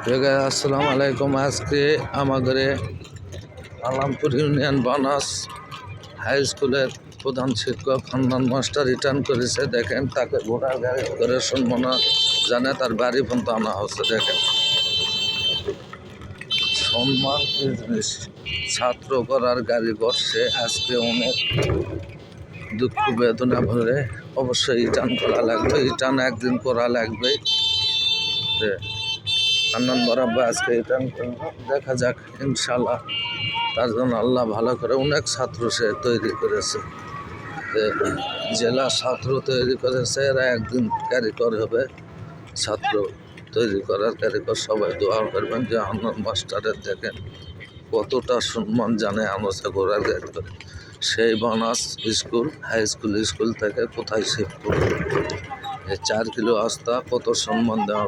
আসসালামু আলাইকুম। আজকে আমাদের আলামপুর ইউনিয়ন বানাস হাই স্কুলের প্রধান শিক্ষক হান্নান মাস্টার রিটার্ন করেছে। দেখেন তাকে ঘোড়ার গাড়ি করে সম্মান জানে তার বাড়ি পর্যন্ত আনা হচ্ছে। দেখেন সম্মান জিনিস ছাত্র করার গাড়ি করছে। আজকে অনেক দুঃখ বেদনা ভরে অবশ্যই রিটার্ন করা লাগবে, রিটার্ন একদিন করা লাগবে। হান্নান বরাব্বা আজকে রিটার্ন করবো, দেখা যাক ইনশাল্লাহ। তার জন্য আল্লাহ ভালো করে অনেক ছাত্র সে তৈরি করেছে, জেলা ছাত্র তৈরি করেছে। এরা একদিন কারিগর হবে, ছাত্র তৈরি করার কারিগর। সবাই দোয়া করবেন যে হান্নান মাস্টারের দেখেন কতটা সম্মান জানে আনোচে ঘোরার গাড়ি করে। সেই বানাস স্কুল হাই স্কুল থেকে কোথায় শিফট করবে, 4 কিলো আস্থা কত সম্মান দেওয়া